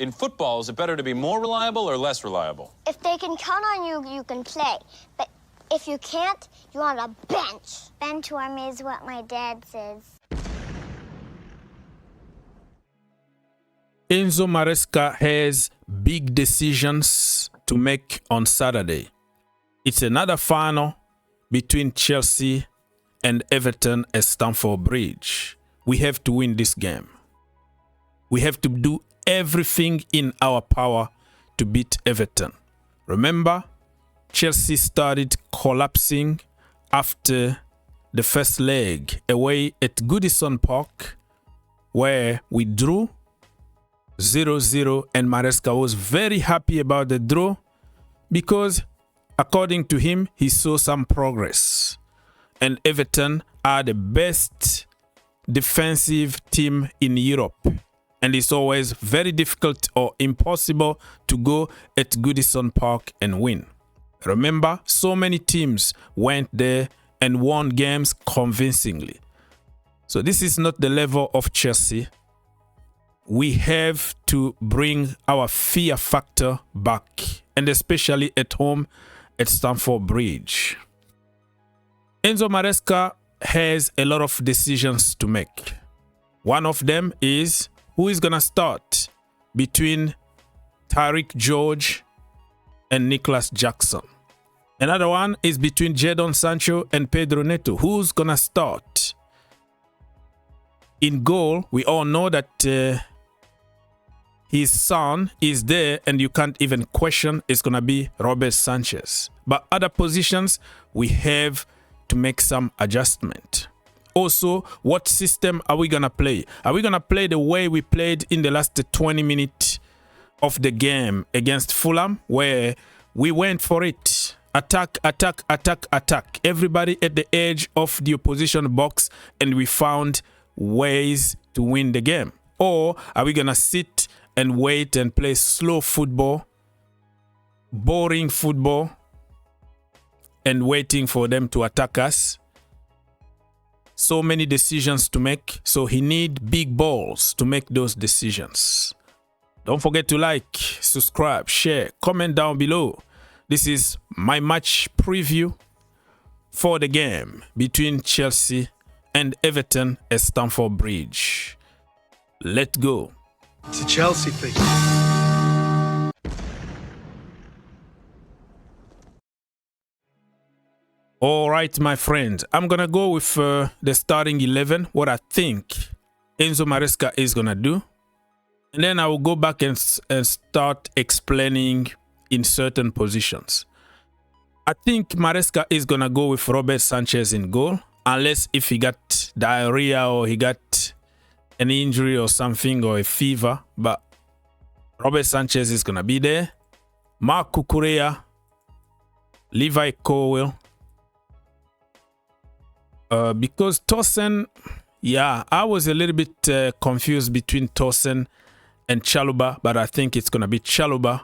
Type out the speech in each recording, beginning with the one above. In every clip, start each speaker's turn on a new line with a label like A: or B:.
A: In football, is it better to be more reliable or less reliable?
B: If they can count on you, you can play. But if you can't, you're on a bench. Bench warm is what my dad says.
C: Enzo Maresca has big decisions to make on Saturday. It's another final between Chelsea and Everton at Stamford Bridge. We have to win this game. We have to do everything in our power to beat Everton. Remember, Chelsea started collapsing after the first leg away at Goodison Park, where we drew 0-0, and Maresca was very happy about the draw because, according to him, he saw some progress. And Everton are the best defensive team in Europe. And it's always very difficult or impossible to go at Goodison Park and win. Remember, so many teams went there and won games convincingly. So this is not the level of Chelsea. We have to bring our fear factor back, and especially at home at Stamford Bridge. Enzo Maresca has a lot of decisions to make. One of them is who is going to start between Tyrique George and Nicolas Jackson. Another one is between Jadon Sancho and Pedro Neto. Who's going to start? In goal, we all know that his son is there, and you can't even question it's going to be Robert Sanchez. But other positions, we have to make some adjustment. Also, what system are we going to play? Are we going to play the way we played in the last 20 minutes of the game against Fulham, where we went for it? Attack, attack, attack, attack. Everybody at the edge of the opposition box, and we found ways to win the game. Or are we going to sit and wait and play slow football, boring football, and waiting for them to attack us? So many decisions to make. So he needs big balls to make those decisions. Don't forget to like, subscribe, share, comment down below. This is my match preview for the game between Chelsea and Everton at Stamford Bridge. Let's go.
D: It's a Chelsea thing.
C: All right, my friend. I'm going to go with the starting 11, what I think Enzo Maresca is going to do. And then I will go back and start explaining in certain positions. I think Maresca is going to go with Robert Sanchez in goal, unless if he got diarrhea or he got an injury or something, or a fever. But Robert Sanchez is going to be there. Marc Cucurella, Levi Colwill. Because Tosin, yeah, I was a little bit confused between Tosin and Chalobah, but I think it's going to be Chalobah.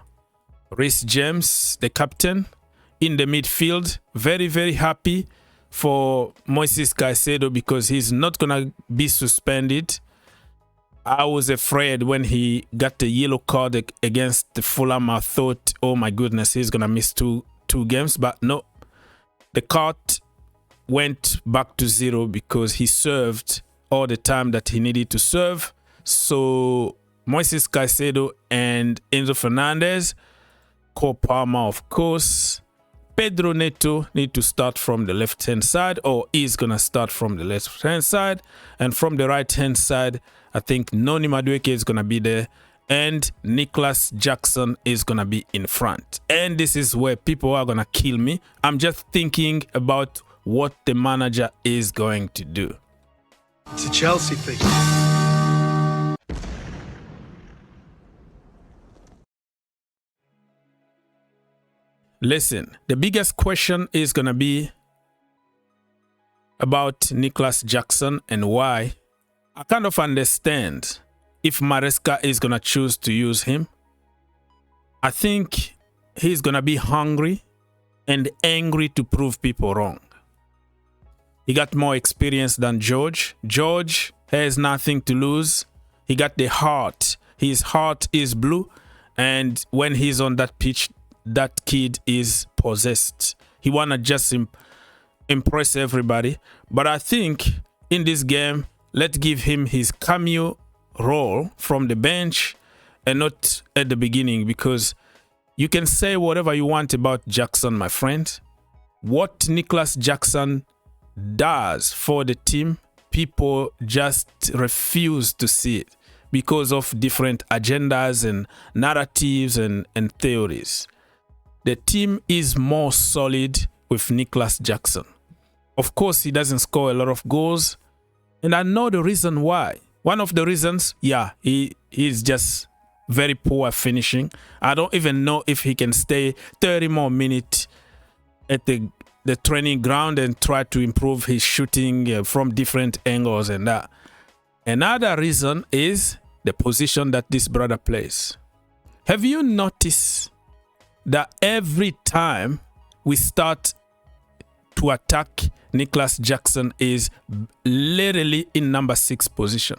C: Reece James, the captain, in the midfield. Very, very happy for Moises Caicedo because he's not going to be suspended. I was afraid when he got the yellow card against the Fulham. I thought, oh my goodness, he's going to miss two games. But no, the card went back to 0 because he served all the time that he needed to serve. So Moises Caicedo and Enzo Fernandez, Cole Palmer, of course. Pedro Neto need to start from the left-hand side, or is going to start from the left-hand side. And from the right-hand side, I think Noni Madueke is going to be there. And Nicolas Jackson is going to be in front. And this is where people are going to kill me. I'm just thinking about what the manager is going to do.
D: It's a Chelsea thing.
C: Listen, the biggest question is going to be about Nicolas Jackson and why. I kind of understand if Maresca is going to choose to use him. I think he's going to be hungry and angry to prove people wrong. He got more experience than George. George has nothing to lose. He got the heart. His heart is blue. And when he's on that pitch, that kid is possessed. He want to just impress everybody. But I think in this game, let's give him his cameo role from the bench and not at the beginning, because you can say whatever you want about Jackson, my friend. What Nicolas Jackson does for the team, people just refuse to see it because of different agendas and narratives and theories. The team is more solid with Nicolas Jackson. Of course, he doesn't score a lot of goals, and I know the reason why. One of the reasons, yeah, he's just very poor at finishing. I don't even know if he can stay 30 more minutes at the training ground and try to improve his shooting from different angles and that. Another reason is the position that this brother plays. Have you noticed that every time we start to attack, Nicolas Jackson is literally in number 6 position?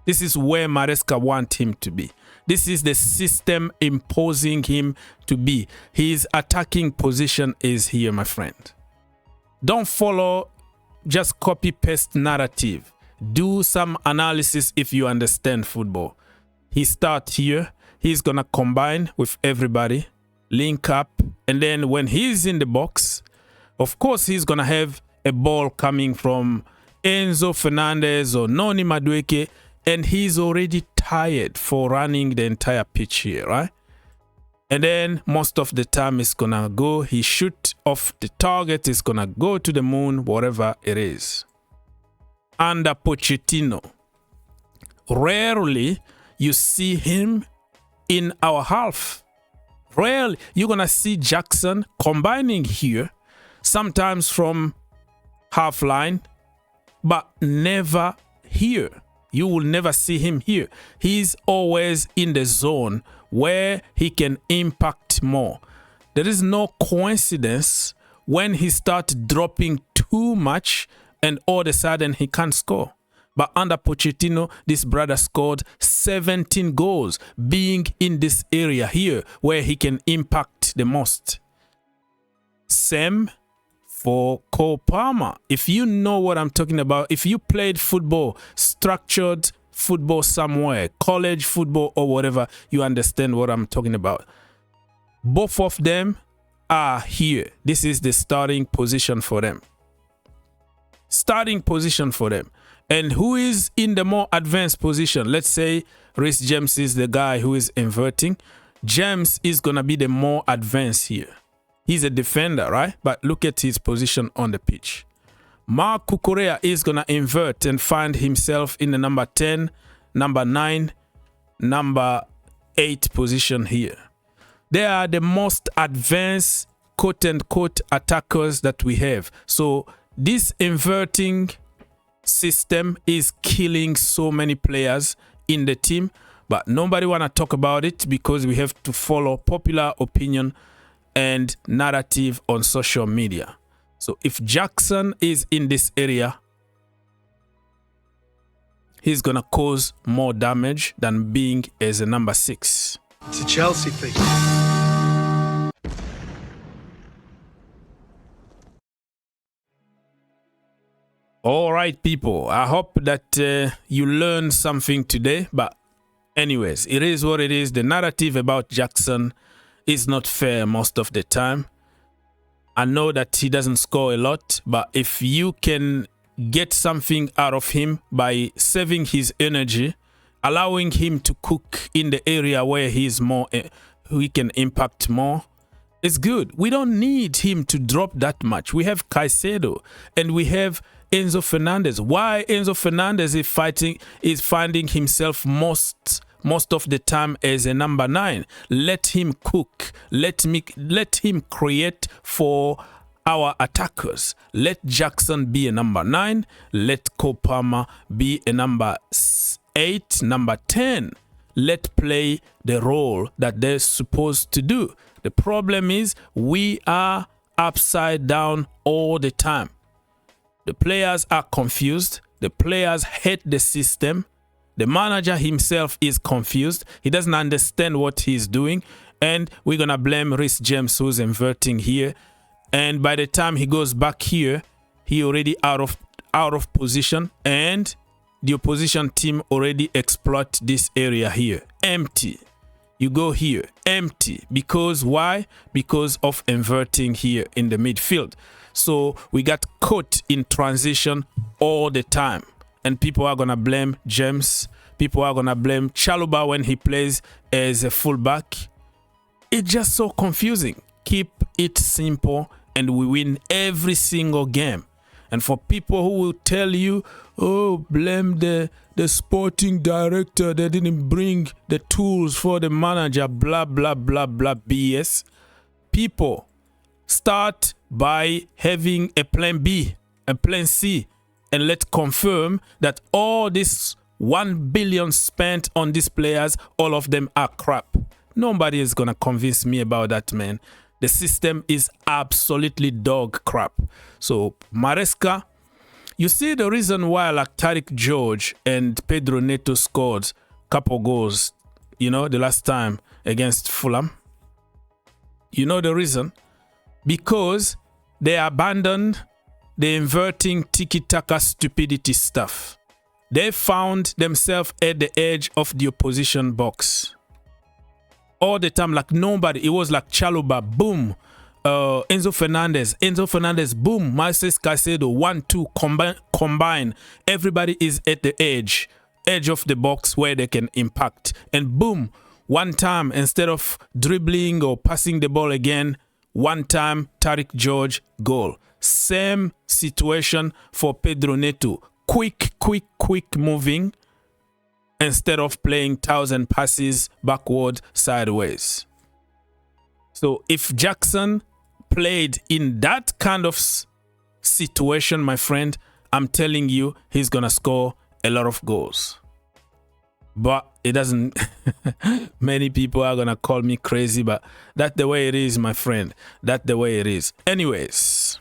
C: This is where Maresca want him to be. This is the system imposing him to be. His attacking position is here, my friend. Don't follow just copy-paste narrative. Do some analysis if you understand football. He starts here. He's going to combine with everybody, link up, and then when he's in the box, of course, he's going to have a ball coming from Enzo Fernandez or Noni Madueke, and he's already tired for running the entire pitch here, right? And then most of the time it's gonna go, he shoot off the target, it's gonna go to the moon, whatever it is. Under Pochettino, rarely you see him in our half. Rarely you're gonna see Jackson combining here, sometimes from half line, but never here. You will never see him here. He's always in the zone where he can impact more. There is no coincidence when he starts dropping too much and all of a sudden he can't score. But under Pochettino, this brother scored 17 goals, being in this area here where he can impact the most. Same for Cole Palmer. If you know what I'm talking about, if you played football, structured football somewhere, college football or whatever, you understand what I'm talking about. Both of them are here. This is the starting position for them. Starting position for them. And who is in the more advanced position? Let's say Reece James is the guy who is inverting. James is going to be the more advanced here. He's a defender, right? But look at his position on the pitch. Marc Cucurella is going to invert and find himself in the number 10, number 9, number 8 position here. They are the most advanced, quote-unquote, attackers that we have. So this inverting system is killing so many players in the team, but nobody want to talk about it because we have to follow popular opinion and narrative on social media. So if Jackson is in this area, he's gonna cause more damage than being as a number 6.
D: It's a Chelsea thing.
C: All right, people. I hope that you learned something today. But anyways, it is what it is. The narrative about Jackson is not fair most of the time. I know that he doesn't score a lot, but if you can get something out of him by saving his energy, allowing him to cook in the area where he's more, he can impact more, it's good. We don't need him to drop that much. We have Caicedo and we have Enzo Fernandez. Why Enzo Fernandez is finding himself most of the time as a number 9. Let him cook. Let him create for our attackers. Let Jackson be a number 9. Let Cole Palmer be a number 8, number 10. Let play the role that they're supposed to do. The problem is we are upside down all the time. The players are confused. The players hate the system. The manager himself is confused. He doesn't understand what he's doing. And we're going to blame Reece James, who's inverting here. And by the time he goes back here, he already out of position. And the opposition team already exploit this area here. Empty. You go here. Empty. Because why? Because of inverting here in the midfield. So we got caught in transition all the time. And people are going to blame James. People are going to blame Chalobah when he plays as a fullback. It's just so confusing. Keep it simple and we win every single game. And for people who will tell you, oh, blame the sporting director, they didn't bring the tools for the manager, blah, blah, blah, blah, BS. People, start by having a plan B, a plan C. And let's confirm that all this 1 billion spent on these players, all of them are crap. Nobody is going to convince me about that, man. The system is absolutely dog crap. So, Maresca, you see the reason why like Tyrique George and Pedro Neto scored a couple goals, you know, the last time against Fulham? You know the reason? Because they abandoned the inverting tiki-taka stupidity stuff. They found themselves at the edge of the opposition box. All the time, like nobody. It was like Chalobah, boom. Enzo Fernandez, boom. Moises Caicedo, 1-2, combine. Everybody is at the edge of the box where they can impact. And boom, one time, instead of dribbling or passing the ball again, one time, Tyrique George, goal. Same situation for Pedro Neto. Quick moving instead of playing 1,000 passes backward, sideways. So if Jackson played in that kind of situation, my friend, I'm telling you, he's going to score a lot of goals. But it doesn't. Many people are going to call me crazy, but that's the way it is, my friend. That's the way it is. Anyways,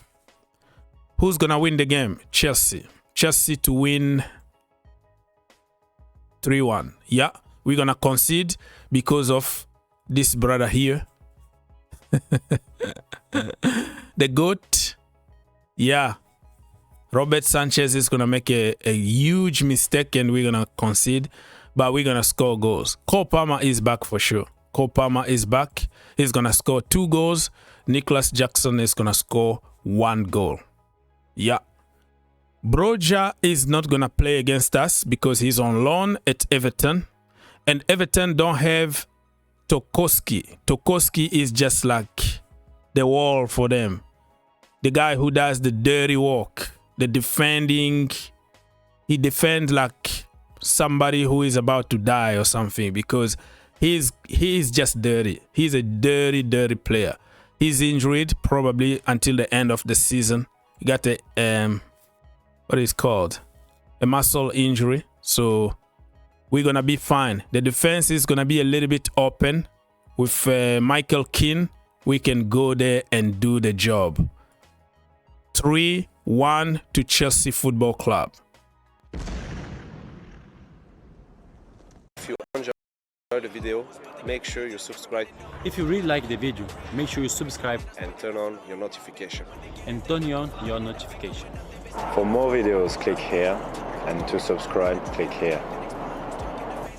C: who's going to win the game? Chelsea. Chelsea to win 3-1. Yeah, we're going to concede because of this brother here. The GOAT. Yeah. Robert Sanchez is going to make a huge mistake and we're going to concede. But we're going to score goals. Cole Palmer is back for sure. Cole Palmer is back. He's going to score 2 goals. Nicolas Jackson is going to score 1 goal. Yeah. Broja is not going to play against us because he's on loan at Everton. And Everton don't have Tokoski. Tokoski is just like the wall for them. The guy who does the dirty work. The defending. He defends like somebody who is about to die or something because he's just dirty. He's a dirty player. He's injured probably until the end of the season. He got a what is called a muscle injury, so we're gonna be fine. The defense is gonna be a little bit open with Michael Keane. We can go there and do the job. 3-1 to Chelsea Football Club.
E: If you enjoy the video, make sure you subscribe
F: If you really like the video, make sure you subscribe
E: and turn on your notification.
F: and turn on your notification.
G: For more videos, click here, and to subscribe, click here.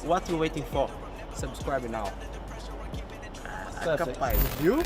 H: What you waiting for? Subscribe now.
F: Perfect.
H: Capaz, viu?